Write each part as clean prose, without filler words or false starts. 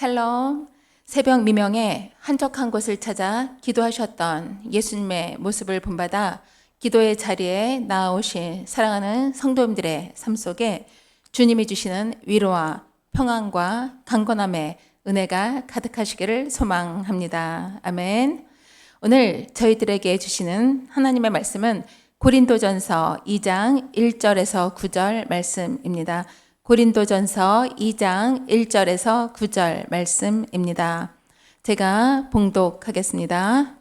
헬로, 새벽 미명에 한적한 곳을 찾아 기도하셨던 예수님의 모습을 본받아 기도의 자리에 나아오신 사랑하는 성도님들의 삶 속에 주님이 주시는 위로와 평안과 강건함의 은혜가 가득하시기를 소망합니다. 아멘. 오늘 저희들에게 주시는 하나님의 말씀은 고린도전서 2장 1절에서 9절 말씀입니다. 고린도전서 2장 1절에서 9절 말씀입니다. 제가 봉독하겠습니다.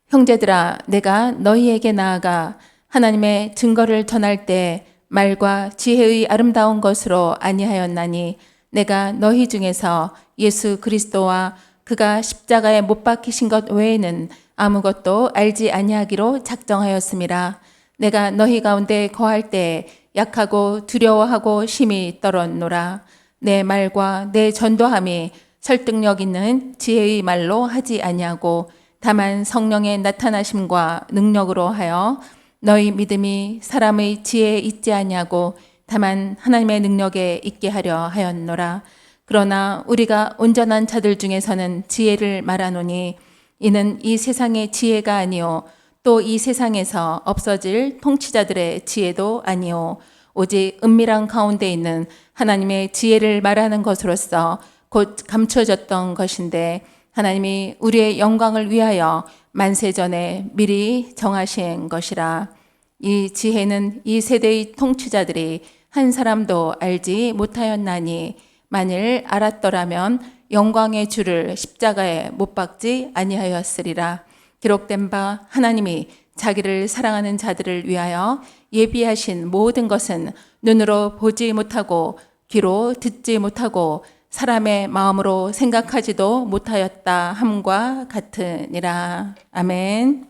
형제들아, 내가 너희에게 나아가 하나님의 증거를 전할 때 말과 지혜의 아름다운 것으로 아니하였나니 내가 너희 중에서 예수 그리스도와 그가 십자가에 못 박히신 것 외에는 아무것도 알지 아니하기로 작정하였음이라. 내가 너희 가운데 거할 때 약하고 두려워하고 심히 떨었노라. 내 말과 내 전도함이 설득력 있는 지혜의 말로 하지 아니하고 다만 성령의 나타나심과 능력으로 하여 너희 믿음이 사람의 지혜에 있지 아니하고 다만 하나님의 능력에 있게 하려 하였노라. 그러나 우리가 온전한 자들 중에서는 지혜를 말하노니 이는 이 세상의 지혜가 아니요 또 이 세상에서 없어질 통치자들의 지혜도 아니요 오직 은밀한 가운데 있는 하나님의 지혜를 말하는 것으로서 곧 감춰졌던 것인데 하나님이 우리의 영광을 위하여 만세 전에 미리 정하신 것이라. 이 지혜는 이 세대의 통치자들이 한 사람도 알지 못하였나니 만일 알았더라면 영광의 주를 십자가에 못 박지 아니하였으리라. 기록된 바 하나님이 자기를 사랑하는 자들을 위하여 예비하신 모든 것은 눈으로 보지 못하고 귀로 듣지 못하고 사람의 마음으로 생각하지도 못하였다 함과 같으니라. 아멘.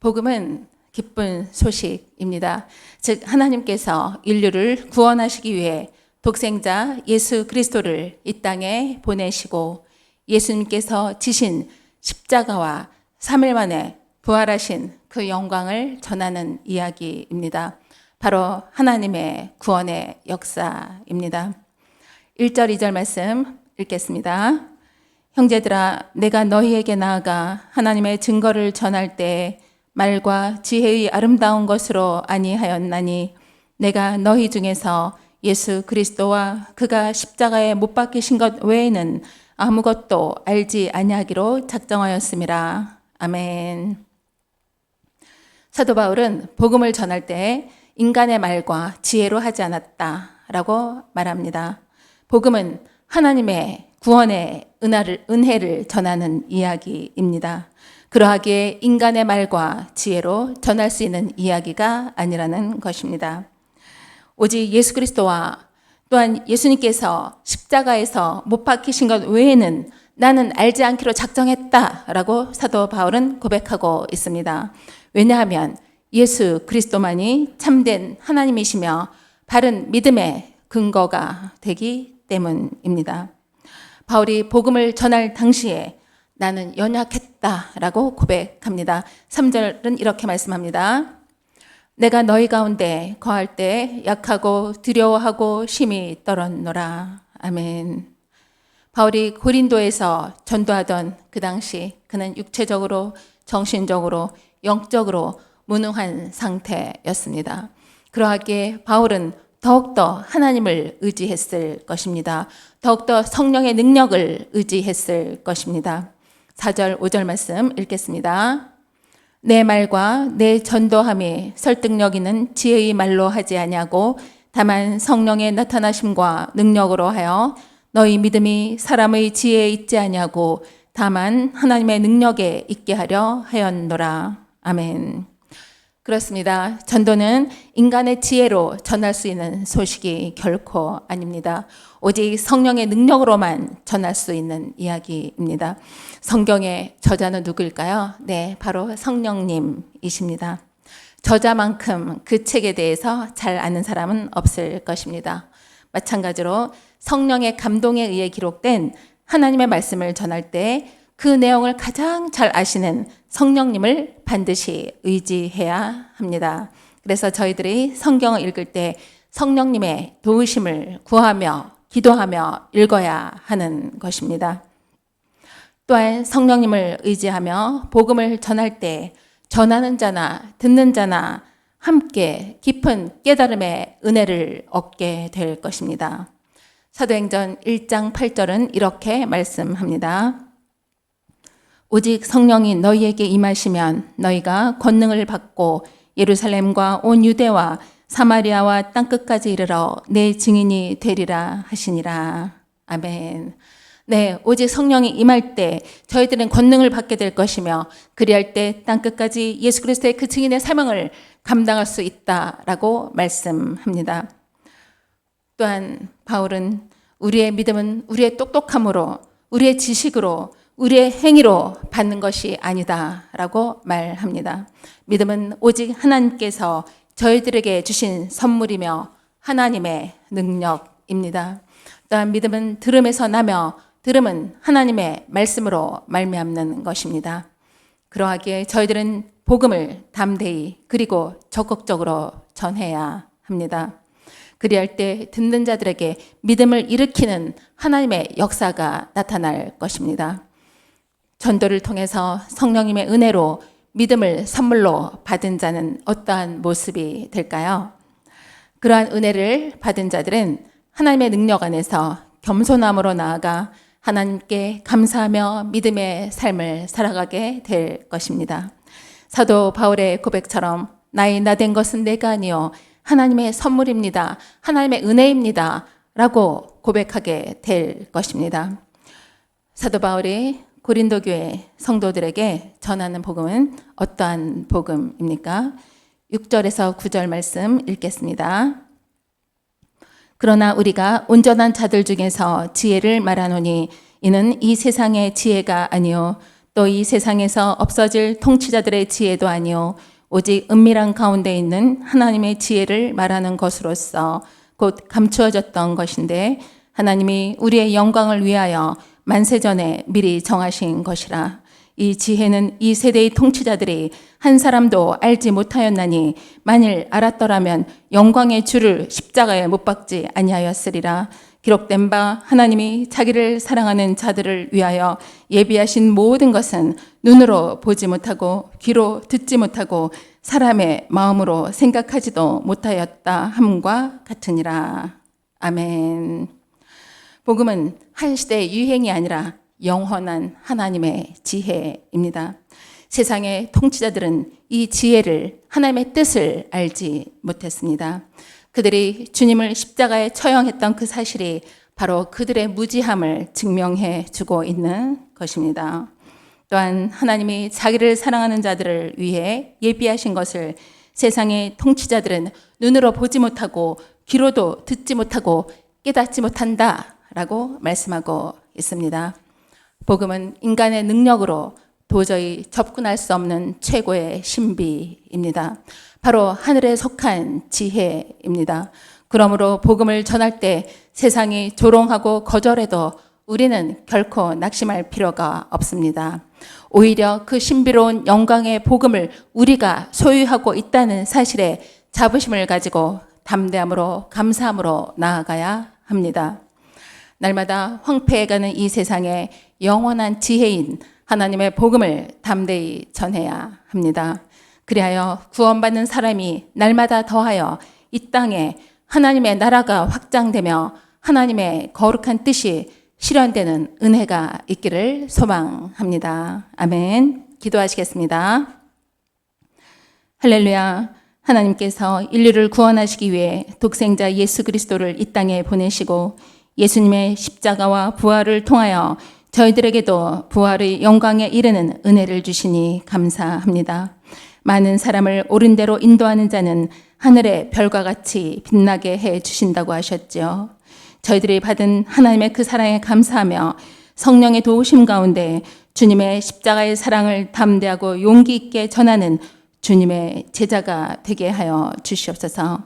복음은 기쁜 소식입니다. 즉 하나님께서 인류를 구원하시기 위해 독생자 예수 그리스도를 이 땅에 보내시고 예수님께서 지신 십자가와 3일 만에 부활하신 그 영광을 전하는 이야기입니다. 바로 하나님의 구원의 역사입니다. 1절 2절 말씀 읽겠습니다. 형제들아, 내가 너희에게 나아가 하나님의 증거를 전할 때 말과 지혜의 아름다운 것으로 아니하였나니 내가 너희 중에서 예수 그리스도와 그가 십자가에 못 박히신 것 외에는 아무것도 알지 아니하기로 작정하였음이라. 아멘. 사도 바울은 복음을 전할 때 인간의 말과 지혜로 하지 않았다라고 말합니다. 복음은 하나님의 구원의 은혜를 전하는 이야기입니다. 그러하기에 인간의 말과 지혜로 전할 수 있는 이야기가 아니라는 것입니다. 오직 예수 그리스도와 또한 예수님께서 십자가에서 못 박히신 것 외에는 나는 알지 않기로 작정했다라고 사도 바울은 고백하고 있습니다. 왜냐하면 예수 그리스도만이 참된 하나님이시며 바른 믿음의 근거가 되기 때문입니다. 바울이 복음을 전할 당시에 나는 연약했다라고 고백합니다. 3절은 이렇게 말씀합니다. 내가 너희 가운데 거할 때 약하고 두려워하고 심히 떨었노라. 아멘. 바울이 고린도에서 전도하던 그 당시 그는 육체적으로, 정신적으로, 영적으로 무능한 상태였습니다. 그러하기에 바울은 더욱더 하나님을 의지했을 것입니다. 더욱더 성령의 능력을 의지했을 것입니다. 4절, 5절 말씀 읽겠습니다. 내 말과 내 전도함이 설득력 있는 지혜의 말로 하지 아니하고 다만 성령의 나타나심과 능력으로 하여 너희 믿음이 사람의 지혜에 있지 아니하고 다만 하나님의 능력에 있게 하려 하였노라. 아멘. 그렇습니다. 전도는 인간의 지혜로 전할 수 있는 소식이 결코 아닙니다. 오직 성령의 능력으로만 전할 수 있는 이야기입니다. 성경의 저자는 누구일까요? 네, 바로 성령님이십니다. 저자만큼 그 책에 대해서 잘 아는 사람은 없을 것입니다. 마찬가지로 성령의 감동에 의해 기록된 하나님의 말씀을 전할 때 그 내용을 가장 잘 아시는 성령님을 반드시 의지해야 합니다. 그래서 저희들이 성경을 읽을 때 성령님의 도우심을 구하며 기도하며 읽어야 하는 것입니다. 또한 성령님을 의지하며 복음을 전할 때 전하는 자나 듣는 자나 함께 깊은 깨달음의 은혜를 얻게 될 것입니다. 사도행전 1장 8절은 이렇게 말씀합니다. 오직 성령이 너희에게 임하시면 너희가 권능을 받고 예루살렘과 온 유대와 사마리아와 땅끝까지 이르러 내 증인이 되리라 하시니라. 아멘. 네, 오직 성령이 임할 때 저희들은 권능을 받게 될 것이며 그리할 때 땅끝까지 예수 그리스도의 그 증인의 사명을 감당할 수 있다라고 말씀합니다. 또한 바울은 우리의 믿음은 우리의 똑똑함으로, 우리의 지식으로, 우리의 행위로 받는 것이 아니다라고 말합니다. 믿음은 오직 하나님께서 저희들에게 주신 선물이며 하나님의 능력입니다. 또한 믿음은 들음에서 나며 들음은 하나님의 말씀으로 말미암는 것입니다. 그러하기에 저희들은 복음을 담대히 그리고 적극적으로 전해야 합니다. 그리할 때 듣는 자들에게 믿음을 일으키는 하나님의 역사가 나타날 것입니다. 전도를 통해서 성령님의 은혜로 믿음을 선물로 받은 자는 어떠한 모습이 될까요? 그러한 은혜를 받은 자들은 하나님의 능력 안에서 겸손함으로 나아가 하나님께 감사하며 믿음의 삶을 살아가게 될 것입니다. 사도 바울의 고백처럼 나의 나된 것은 내가 아니요 하나님의 선물입니다. 하나님의 은혜입니다. 라고 고백하게 될 것입니다. 사도 바울이 고린도 교회 성도들에게 전하는 복음은 어떠한 복음입니까? 6절에서 9절 말씀 읽겠습니다. 그러나 우리가 온전한 자들 중에서 지혜를 말하노니 이는 이 세상의 지혜가 아니요 또 이 세상에서 없어질 통치자들의 지혜도 아니요 오직 은밀한 가운데 있는 하나님의 지혜를 말하는 것으로서 곧 감추어졌던 것인데 하나님이 우리의 영광을 위하여 만세전에 미리 정하신 것이라. 이 지혜는 이 세대의 통치자들이 한 사람도 알지 못하였나니 만일 알았더라면 영광의 주를 십자가에 못 박지 아니하였으리라. 기록된 바 하나님이 자기를 사랑하는 자들을 위하여 예비하신 모든 것은 눈으로 보지 못하고 귀로 듣지 못하고 사람의 마음으로 생각하지도 못하였다 함과 같으니라. 아멘. 복음은 한 시대의 유행이 아니라 영원한 하나님의 지혜입니다. 세상의 통치자들은 이 지혜를, 하나님의 뜻을 알지 못했습니다. 그들이 주님을 십자가에 처형했던 그 사실이 바로 그들의 무지함을 증명해 주고 있는 것입니다. 또한 하나님이 자기를 사랑하는 자들을 위해 예비하신 것을 세상의 통치자들은 눈으로 보지 못하고 귀로도 듣지 못하고 깨닫지 못한다 라고 말씀하고 있습니다. 복음은 인간의 능력으로 도저히 접근할 수 없는 최고의 신비입니다. 바로 하늘에 속한 지혜입니다. 그러므로 복음을 전할 때 세상이 조롱하고 거절해도 우리는 결코 낙심할 필요가 없습니다. 오히려 그 신비로운 영광의 복음을 우리가 소유하고 있다는 사실에 자부심을 가지고 담대함으로 감사함으로 나아가야 합니다. 날마다 황폐해가는 이 세상에 영원한 지혜인 하나님의 복음을 담대히 전해야 합니다. 그리하여 구원받는 사람이 날마다 더하여 이 땅에 하나님의 나라가 확장되며 하나님의 거룩한 뜻이 실현되는 은혜가 있기를 소망합니다. 아멘. 기도하시겠습니다. 할렐루야. 하나님께서 인류를 구원하시기 위해 독생자 예수 그리스도를 이 땅에 보내시고 예수님의 십자가와 부활을 통하여 저희들에게도 부활의 영광에 이르는 은혜를 주시니 감사합니다. 많은 사람을 옳은 대로 인도하는 자는 하늘의 별과 같이 빛나게 해 주신다고 하셨죠. 저희들이 받은 하나님의 그 사랑에 감사하며 성령의 도우심 가운데 주님의 십자가의 사랑을 담대하고 용기 있게 전하는 주님의 제자가 되게 하여 주시옵소서.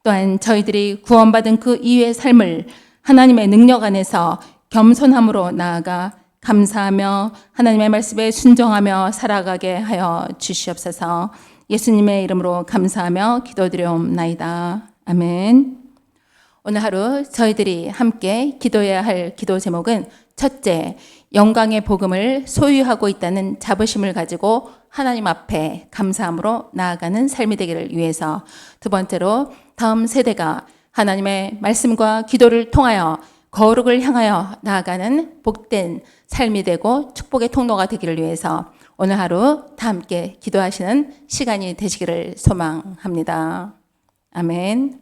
또한 저희들이 구원받은 그 이후의 삶을 하나님의 능력 안에서 겸손함으로 나아가 감사하며 하나님의 말씀에 순종하며 살아가게 하여 주시옵소서. 예수님의 이름으로 감사하며 기도드려옵나이다. 아멘. 오늘 하루 저희들이 함께 기도해야 할 기도 제목은 첫째, 영광의 복음을 소유하고 있다는 자부심을 가지고 하나님 앞에 감사함으로 나아가는 삶이 되기를 위해서, 두 번째로 다음 세대가 하나님의 말씀과 기도를 통하여 거룩을 향하여 나아가는 복된 삶이 되고 축복의 통로가 되기를 위해서 오늘 하루 다 함께 기도하시는 시간이 되시기를 소망합니다. 아멘.